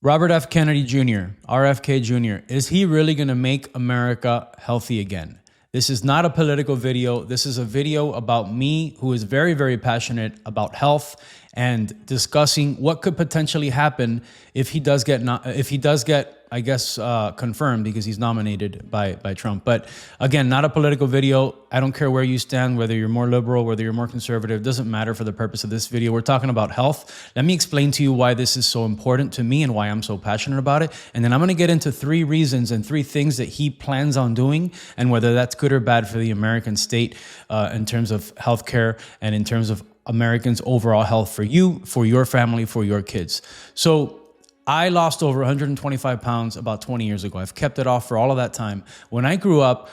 Robert F. Kennedy Jr., RFK Jr., is he really going to make America healthy again? This is not a political video. This is a video about me, who is very, very passionate about health and discussing what could potentially happen if he does get, confirmed, because he's nominated by Trump. But again, not a political video. I don't care where you stand, whether you're more liberal, whether you're more conservative, doesn't matter for the purpose of this video. We're talking about health. Let me explain to you why this is so important to me and why I'm so passionate about it. And then I'm going to get into 3 reasons and 3 things that he plans on doing, and whether that's good or bad for the American state in terms of healthcare and in terms of Americans' overall health for you, for your family, for your kids. So I lost over 125 pounds about 20 years ago. I've kept it off for all of that time. When I grew up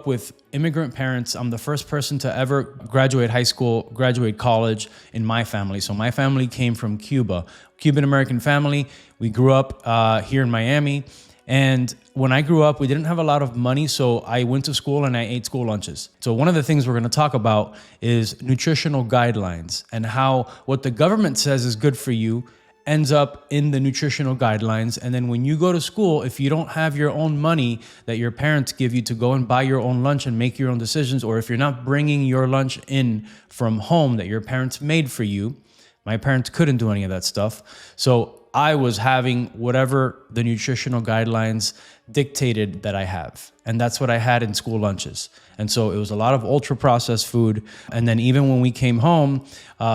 with immigrant parents. I'm the first person to ever graduate high school, graduate college in my family. So my family came from Cuba, Cuban-American family. We grew up here in Miami. And when I grew up, we didn't have a lot of money, so I went to school and I ate school lunches. So one of the things we're going to talk about is nutritional guidelines and how what the government says is good for you ends up in the nutritional guidelines. And then when you go to school, if you don't have your own money that your parents give you to go and buy your own lunch and make your own decisions, or if you're not bringing your lunch in from home that your parents made for you, my parents couldn't do any of that stuff. So I was having whatever the nutritional guidelines dictated that I have. And that's what I had in school lunches. And so it was a lot of ultra processed food. And then even when we came home,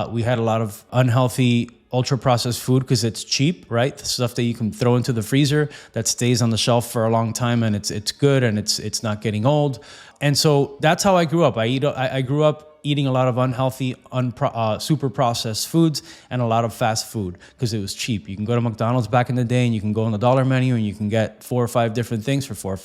we had a lot of unhealthy ultra processed food because it's cheap, right? The stuff that you can throw into the freezer that stays on the shelf for a long time, and it's good and it's not getting old. And so that's how I grew up. I grew up eating a lot of unhealthy, super processed foods and a lot of fast food because it was cheap. You can go to McDonald's back in the day and you can go on the dollar menu and you can get 4 or 5 different things for $4 or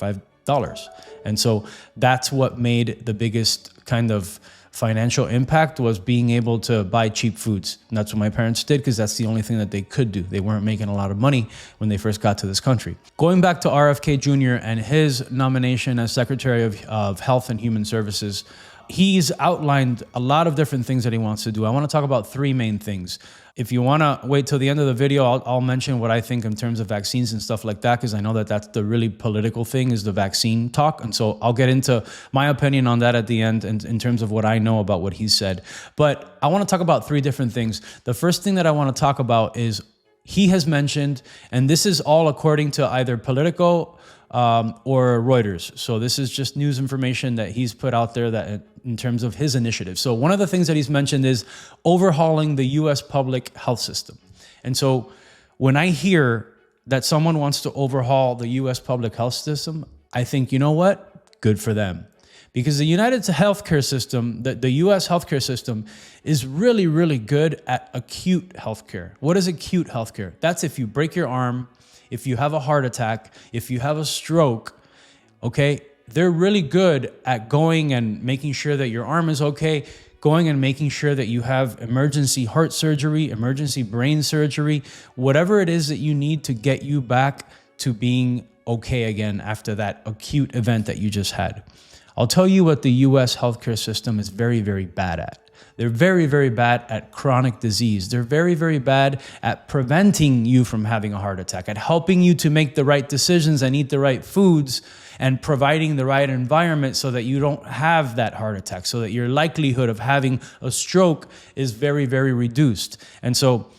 $5. And so that's what made the biggest kind of financial impact, was being able to buy cheap foods. And that's what my parents did because that's the only thing that they could do. They weren't making a lot of money when they first got to this country. Going back to RFK Jr. and his nomination as Secretary of Health and Human Services, he's outlined a lot of different things that he wants to do. I want to talk about 3 main things. If you want to wait till the end of the video, I'll mention what I think in terms of vaccines and stuff like that, because I know that that's the really political thing, is the vaccine talk. And so I'll get into my opinion on that at the end in terms of what I know about what he said. But I want to talk about 3 different things. The first thing that I want to talk about is he has mentioned, and this is all according to either Politico or Reuters. So this is just news information that he's put out there that in terms of his initiative. So one of the things that he's mentioned is overhauling the U.S. public health system. And so when I hear that someone wants to overhaul the U.S. public health system, I think, you know what? Good for them. Because the United healthcare system, the U.S. healthcare system is really, really good at acute healthcare. What is acute healthcare? That's if you break your arm, if you have a heart attack, if you have a stroke, okay? They're really good at going and making sure that your arm is okay, going and making sure that you have emergency heart surgery, emergency brain surgery, whatever it is that you need to get you back to being okay again after that acute event that you just had. I'll tell you what the U.S. healthcare system is very, very bad at. They're very, very bad at chronic disease. They're very, very bad at preventing you from having a heart attack, at helping you to make the right decisions and eat the right foods and providing the right environment so that you don't have that heart attack, so that your likelihood of having a stroke is very, very reduced. And so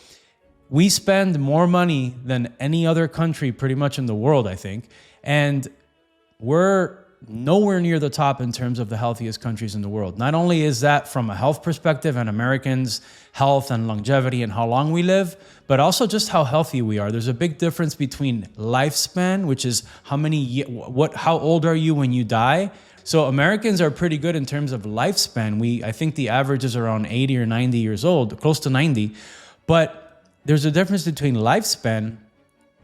we spend more money than any other country pretty much in the world, I think, and we're nowhere near the top in terms of the healthiest countries in the world. Not only is that from a health perspective and Americans' health and longevity and how long we live, but also just how healthy we are. There's a big difference between lifespan, which is how old are you when you die? So Americans are pretty good in terms of lifespan. I think the average is around 80 or 90 years old, close to 90. But there's a difference between lifespan,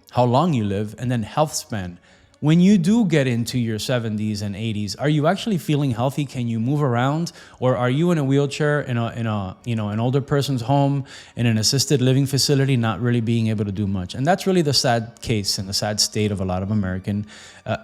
how long you live, and then health span. When you do get into your 70s and 80s, are you actually feeling healthy? Can you move around? Or are you in a wheelchair in an older person's home, in an assisted living facility, not really being able to do much? And that's really the sad case and the sad state of a lot of American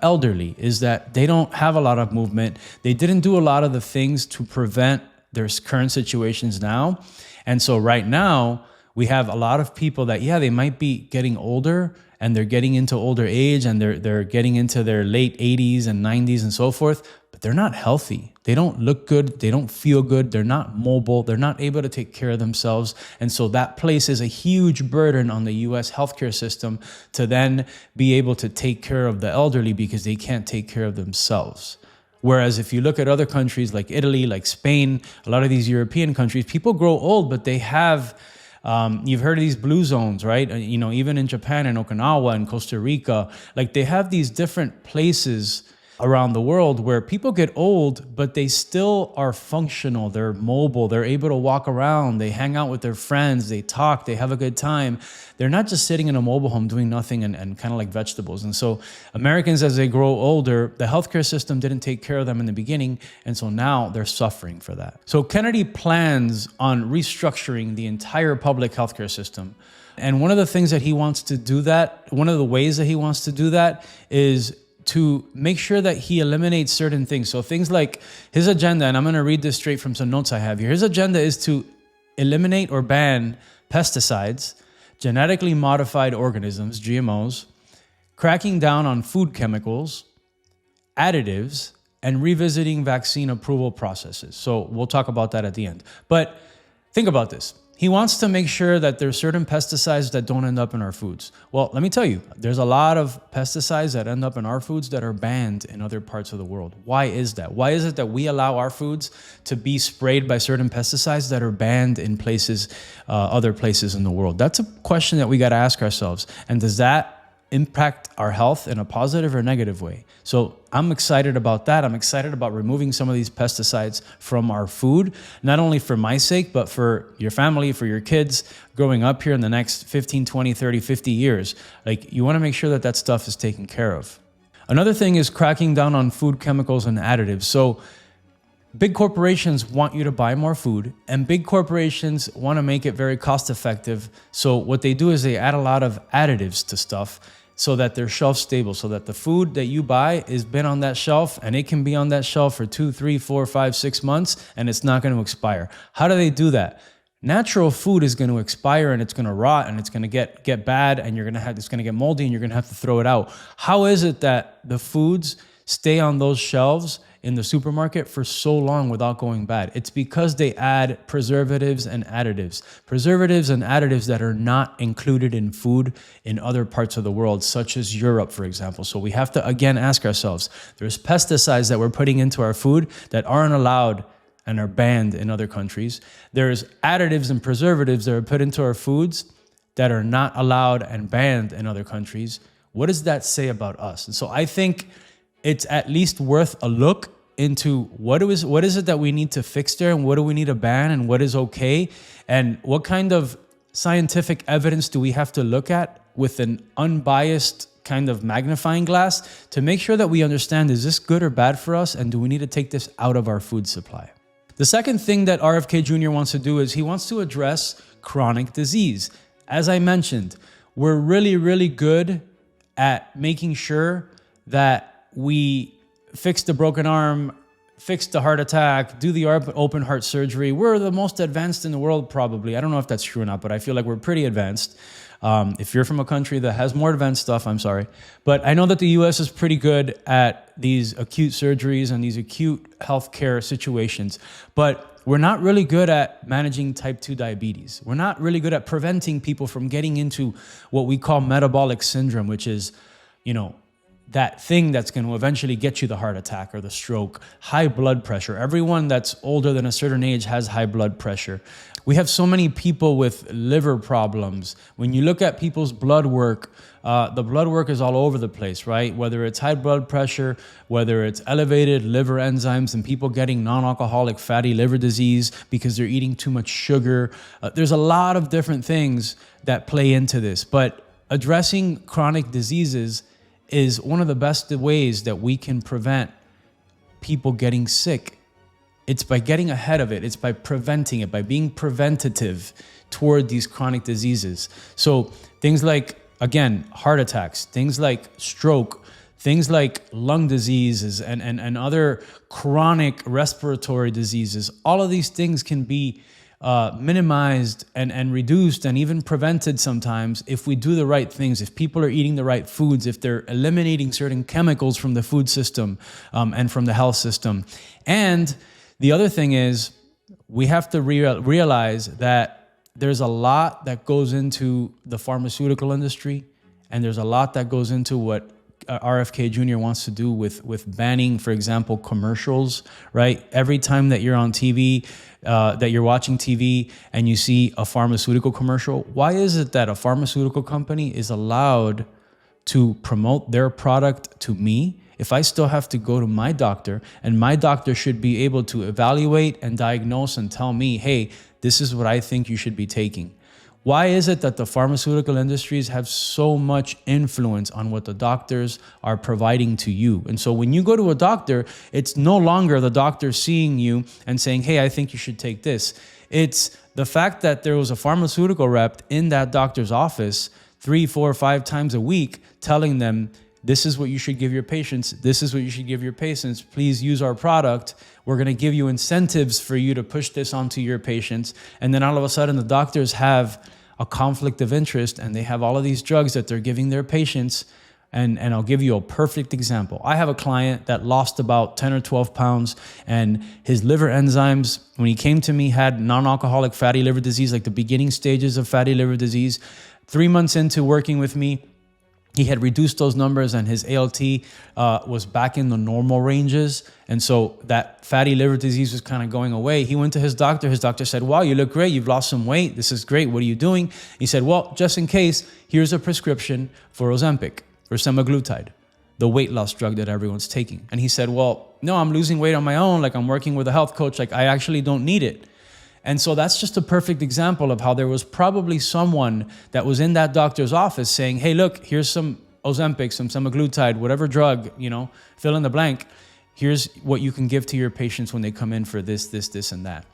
elderly, is that they don't have a lot of movement. They didn't do a lot of the things to prevent their current situations now. And so right now, we have a lot of people that, they might be getting older and they're getting into older age, and they're getting into their late 80s and 90s and so forth, but they're not healthy. They don't look good. They don't feel good. They're not mobile. They're not able to take care of themselves. And so that places a huge burden on the US healthcare system to then be able to take care of the elderly because they can't take care of themselves. Whereas if you look at other countries like Italy, like Spain, a lot of these European countries, people grow old, but they have, you've heard of these blue zones, right? You know, even in Japan and Okinawa and Costa Rica, like they have these different places around the world where people get old, but they still are functional. They're mobile. They're able to walk around. They hang out with their friends. They talk. They have a good time. They're not just sitting in a mobile home doing nothing and kind of like vegetables. And so Americans, as they grow older, the healthcare system didn't take care of them in the beginning. And so now they're suffering for that. So Kennedy plans on restructuring the entire public healthcare system. And one of the things that he wants to do that, one of the ways that he wants to do that is to make sure that he eliminates certain things. So things like his agenda, and I'm going to read this straight from some notes I have here. His agenda is to eliminate or ban pesticides, genetically modified organisms, GMOs, cracking down on food chemicals, additives, and revisiting vaccine approval processes. So we'll talk about that at the end. But think about this. He wants to make sure that there's certain pesticides that don't end up in our foods. Well, let me tell you, there's a lot of pesticides that end up in our foods that are banned in other parts of the world. Why is that? Why is it that we allow our foods to be sprayed by certain pesticides that are banned in places, other places in the world? That's a question that we got to ask ourselves. And does that impact our health in a positive or negative way? So I'm excited about that. I'm excited about removing some of these pesticides from our food, not only for my sake, but for your family, for your kids growing up here in the next 15, 20, 30, 50 years. Like, you want to make sure that that stuff is taken care of. Another thing is cracking down on food chemicals and additives. So big corporations want you to buy more food, and big corporations want to make it very cost effective. So what they do is they add a lot of additives to stuff so that they're shelf stable, so that the food that you buy has been on that shelf and it can be on that shelf for 2, 3, 4, 5, 6 months and it's not going to expire. How do they do that? Natural food is going to expire and it's going to rot and it's going to get bad and it's going to get moldy and you're going to have to throw it out. How is it that the foods stay on those shelves in the supermarket for so long without going bad? It's because they add preservatives and additives. Preservatives and additives that are not included in food in other parts of the world, such as Europe, for example. So we have to, again, ask ourselves, there's pesticides that we're putting into our food that aren't allowed and are banned in other countries. There's additives and preservatives that are put into our foods that are not allowed and banned in other countries. What does that say about us? And so I think it's at least worth a look into what is it that we need to fix there, and what do we need to ban, and what is okay, and what kind of scientific evidence do we have to look at with an unbiased kind of magnifying glass to make sure that we understand, is this good or bad for us, and do we need to take this out of our food supply? The second thing that RFK Jr. wants to do is he wants to address chronic disease. As I mentioned, we're really, really good at making sure that we fix the broken arm, fix the heart attack, do the open heart surgery. We're the most advanced in the world, probably. I don't know if that's true or not, but I feel like we're pretty advanced. If you're from a country that has more advanced stuff, I'm sorry. But I know that the US is pretty good at these acute surgeries and these acute healthcare situations. But we're not really good at managing type 2 diabetes. We're not really good at preventing people from getting into what we call metabolic syndrome, which is, that thing that's going to eventually get you the heart attack or the stroke. High blood pressure. Everyone that's older than a certain age has high blood pressure. We have so many people with liver problems. When you look at people's blood work, the blood work is all over the place, right? Whether it's high blood pressure, whether it's elevated liver enzymes and people getting non-alcoholic fatty liver disease because they're eating too much sugar. There's a lot of different things that play into this, but addressing chronic diseases is one of the best ways that we can prevent people getting sick. It's by getting ahead of it. It's by preventing it, by being preventative toward these chronic diseases. So things like, again, heart attacks, things like stroke, things like lung diseases and other chronic respiratory diseases, all of these things can be minimized and reduced and even prevented sometimes if we do the right things, if people are eating the right foods, if they're eliminating certain chemicals from the food system and from the health system. And the other thing is we have to realize that there's a lot that goes into the pharmaceutical industry, and there's a lot that goes into what RFK Jr. wants to do with banning, for example, commercials, right? Every time that you're on TV, that you're watching TV and you see a pharmaceutical commercial, why is it that a pharmaceutical company is allowed to promote their product to me if I still have to go to my doctor, and my doctor should be able to evaluate and diagnose and tell me, hey, this is what I think you should be taking? Why is it that the pharmaceutical industries have so much influence on what the doctors are providing to you? And so when you go to a doctor, it's no longer the doctor seeing you and saying, hey, I think you should take this. It's the fact that there was a pharmaceutical rep in that doctor's office 3, 4, 5 times a week telling them, this is what you should give your patients. This is what you should give your patients. Please use our product. We're going to give you incentives for you to push this onto your patients. And then all of a sudden the doctors have a conflict of interest, and they have all of these drugs that they're giving their patients. And I'll give you a perfect example. I have a client that lost about 10 or 12 pounds, and his liver enzymes, when he came to me, had non-alcoholic fatty liver disease, like the beginning stages of fatty liver disease. 3 months into working with me, he had reduced those numbers, and his ALT was back in the normal ranges. And so that fatty liver disease was kind of going away. He went to his doctor. His doctor said, wow, you look great. You've lost some weight. This is great. What are you doing? He said, well, just in case, here's a prescription for Ozempic, for semaglutide, the weight loss drug that everyone's taking. And he said, well, no, I'm losing weight on my own. Like, I'm working with a health coach. Like, I actually don't need it. And so that's just a perfect example of how there was probably someone that was in that doctor's office saying, hey, look, here's some Ozempic, some semaglutide, whatever drug, fill in the blank. Here's what you can give to your patients when they come in for this, and that.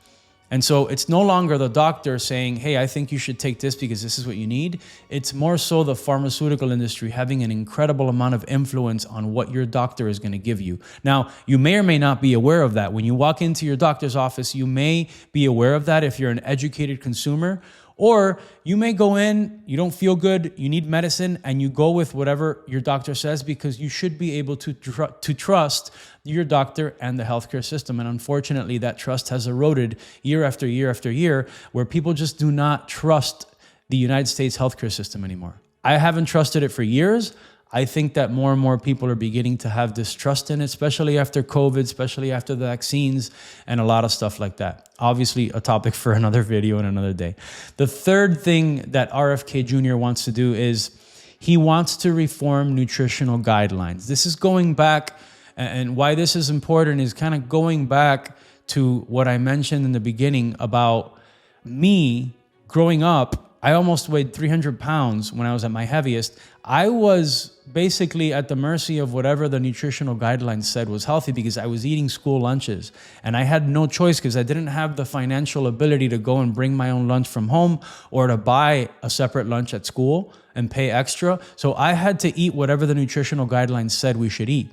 And so it's no longer the doctor saying, hey, I think you should take this because this is what you need. It's more so the pharmaceutical industry having an incredible amount of influence on what your doctor is going to give you. Now, you may or may not be aware of that. When you walk into your doctor's office, you may be aware of that if you're an educated consumer. Or you may go in, you don't feel good, you need medicine, and you go with whatever your doctor says because you should be able to trust your doctor and the healthcare system. And unfortunately, that trust has eroded year after year after year, where people just do not trust the United States healthcare system anymore. I haven't trusted it for years. I think that more and more people are beginning to have distrust in it, especially after COVID, especially after the vaccines and a lot of stuff like that. Obviously, a topic for another video and another day. The third thing that RFK Jr. wants to do is he wants to reform nutritional guidelines. This is going back, and why this is important is kind of going back to what I mentioned in the beginning about me growing up. I almost weighed 300 pounds when I was at my heaviest. I was basically at the mercy of whatever the nutritional guidelines said was healthy because I was eating school lunches, and I had no choice because I didn't have the financial ability to go and bring my own lunch from home or to buy a separate lunch at school and pay extra. So I had to eat whatever the nutritional guidelines said we should eat.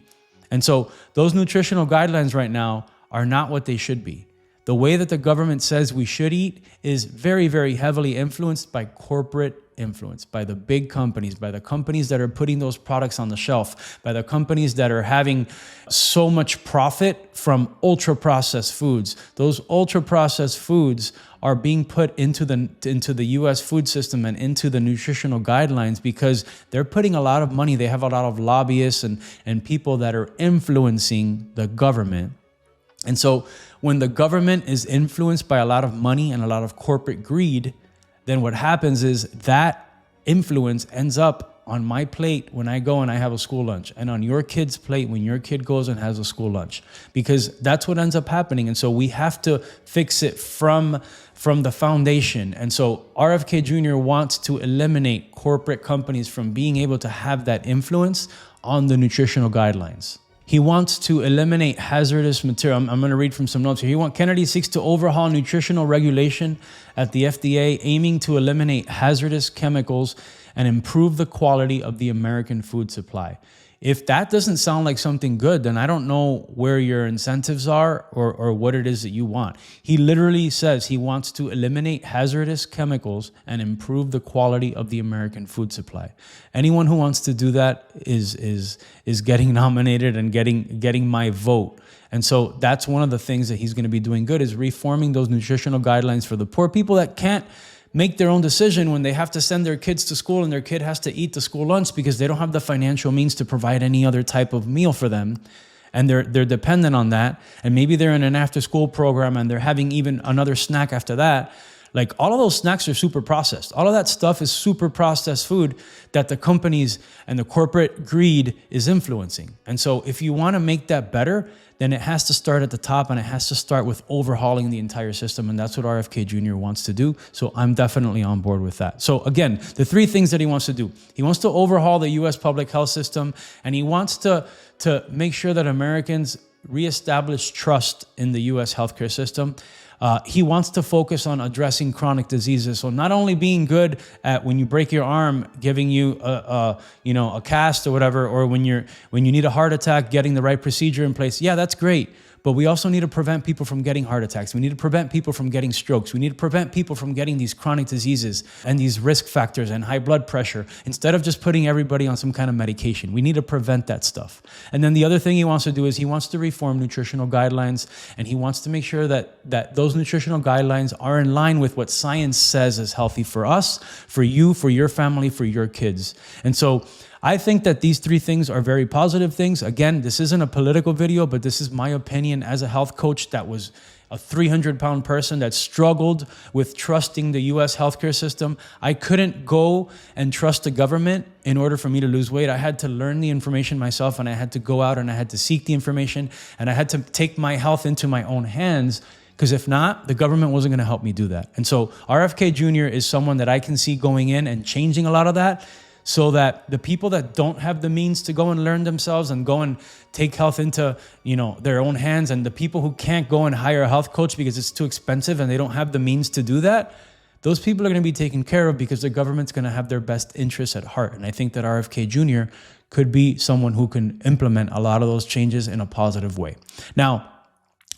And so those nutritional guidelines right now are not what they should be. The way that the government says we should eat is very, very heavily influenced by corporate influence, by the big companies, by the companies that are putting those products on the shelf, by the companies that are having so much profit from ultra-processed foods. Those ultra-processed foods are being put into the U.S. food system and into the nutritional guidelines because they're putting a lot of money. They have a lot of lobbyists and people that are influencing the government. And so when the government is influenced by a lot of money and a lot of corporate greed, then what happens is that influence ends up on my plate when I go and I have a school lunch, and on your kid's plate when your kid goes and has a school lunch, because that's what ends up happening. And so we have to fix it from the foundation. And so RFK Jr. wants to eliminate corporate companies from being able to have that influence on the nutritional guidelines. He wants to eliminate hazardous material. I'm going to read from some notes here. Kennedy seeks to overhaul nutritional regulation at the FDA, aiming to eliminate hazardous chemicals and improve the quality of the American food supply. If that doesn't sound like something good, then I don't know where your incentives are or what it is that you want. He literally says he wants to eliminate hazardous chemicals and improve the quality of the American food supply. Anyone who wants to do that is getting nominated and getting my vote. And so that's one of the things that he's going to be doing good, is reforming those nutritional guidelines for the poor people that can't make their own decision when they have to send their kids to school and their kid has to eat the school lunch because they don't have the financial means to provide any other type of meal for them. And they're dependent on that. And maybe they're in an after school program and they're having even another snack after that. Like, all of those snacks are super processed. All of that stuff is super processed food that the companies and the corporate greed is influencing. And so if you want to make that better, then it has to start at the top, and it has to start with overhauling the entire system. And that's what RFK Jr. wants to do. So I'm definitely on board with that. So again, the three things that he wants to do: he wants to overhaul the US public health system, and he wants to make sure that Americans reestablish trust in the US healthcare system. He wants to focus on addressing chronic diseases. So not only being good at, when you break your arm, giving you a cast or whatever, or when you need a heart attack, getting the right procedure in place. Yeah, that's great. But we also need to prevent people from getting heart attacks. We need to prevent people from getting strokes. We need to prevent people from getting these chronic diseases and these risk factors and high blood pressure, instead of just putting everybody on some kind of medication. We need to prevent that stuff. And then the other thing he wants to do is he wants to reform nutritional guidelines, and he wants to make sure that those nutritional guidelines are in line with what science says is healthy for us, for you, for your family, for your kids. And so I think that these three things are very positive things. Again, this isn't a political video, but this is my opinion as a health coach that was a 300-pound person that struggled with trusting the US healthcare system. I couldn't go and trust the government in order for me to lose weight. I had to learn the information myself, and I had to go out and I had to seek the information, and I had to take my health into my own hands, because if not, the government wasn't going to help me do that. And so RFK Jr. is someone that I can see going in and changing a lot of that, so that the people that don't have the means to go and learn themselves and go and take health into, their own hands, and the people who can't go and hire a health coach because it's too expensive and they don't have the means to do that, those people are going to be taken care of because the government's going to have their best interests at heart. And I think that RFK Jr. could be someone who can implement a lot of those changes in a positive way. Now,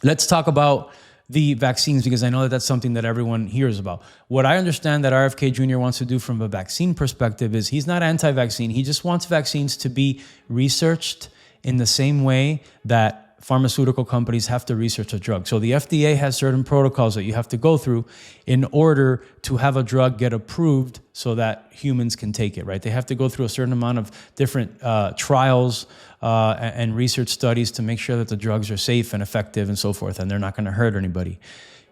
let's talk about the vaccines, because I know that that's something that everyone hears about. What I understand that RFK Jr. wants to do from a vaccine perspective is he's not anti-vaccine. He just wants vaccines to be researched in the same way that pharmaceutical companies have to research a drug. So the FDA has certain protocols that you have to go through in order to have a drug get approved so that humans can take it, right? They have to go through a certain amount of different trials and research studies to make sure that the drugs are safe and effective and so forth, and they're not going to hurt anybody.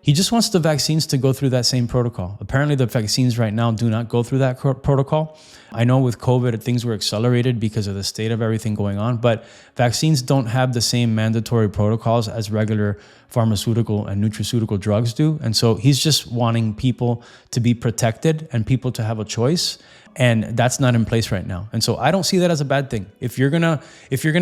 He just wants the vaccines to go through that same protocol. Apparently, the vaccines right now do not go through that protocol. I know with COVID, things were accelerated because of the state of everything going on, but vaccines don't have the same mandatory protocols as regular pharmaceutical and nutraceutical drugs do. And so he's just wanting people to be protected and people to have a choice. And that's not in place right now. And so I don't see that as a bad thing. If you're gonna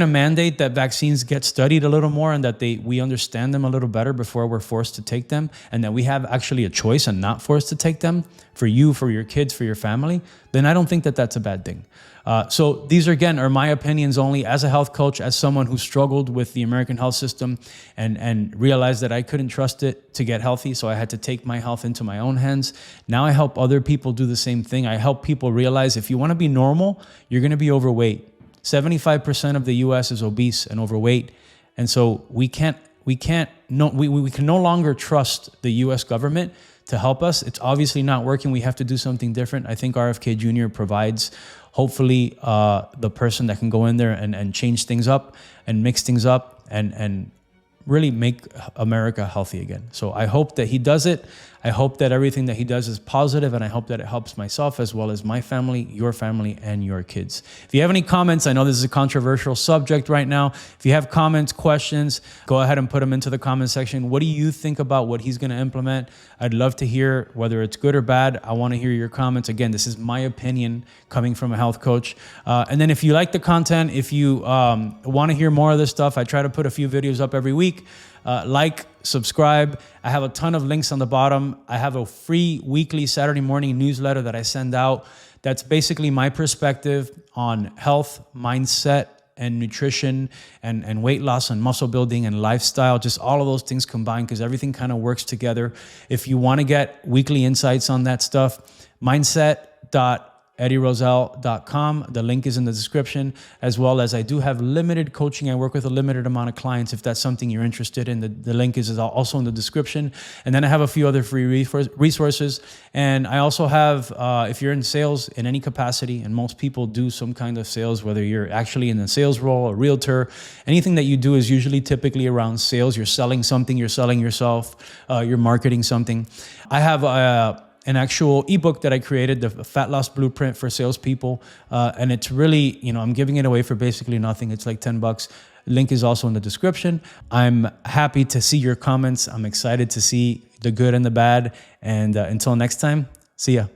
mandate that vaccines get studied a little more and that we understand them a little better before we're forced to take them, and that we have actually a choice and not forced to take them for you, for your kids, for your family, then I don't think that that's a bad thing. So these are my opinions only as a health coach, as someone who struggled with the American health system and realized that I couldn't trust it to get healthy. So I had to take my health into my own hands. Now I help other people do the same thing. I help people realize if you want to be normal, you're going to be overweight. 75% of the US is obese and overweight. And so we can no longer trust the US government to help us. It's obviously not working. We have to do something different. I think RFK Jr. provides, hopefully, the person that can go in there and change things up and mix things up and really make America healthy again. So I hope that he does it. I hope that everything that he does is positive, and I hope that it helps myself as well as my family, and your kids. If you have any comments, I know this is a controversial subject right now. If you have comments, questions, go ahead and put them into the comment section. What do you think about what he's going to implement? I'd love to hear whether it's good or bad. I want to hear your comments. Again, this is my opinion coming from a health coach. And then if you like the content, if you want to hear more of this stuff, I try to put a few videos up every week. Subscribe. I have a ton of links on the bottom. I have a free weekly Saturday morning newsletter that I send out That's basically my perspective on health, mindset, and nutrition and weight loss and muscle building and lifestyle, just all of those things combined, because everything kind of works together. If you want to get weekly insights on that stuff, mindset.eddieroselle.com. The link is in the description, as well as I do have limited coaching. I work with a limited amount of clients. If that's something you're interested in, the link is also in the description. And then I have a few other free resources. And I also have, if you're in sales in any capacity, and most people do some kind of sales, whether you're actually in a sales role, a realtor, anything that you do is usually typically around sales. You're selling something, you're selling yourself, you're marketing something. I have an actual ebook that I created, the Fat Loss Blueprint for Salespeople. And it's really, I'm giving it away for basically nothing. It's like $10. Link is also in the description. I'm happy to see your comments. I'm excited to see the good and the bad. And until next time, see ya.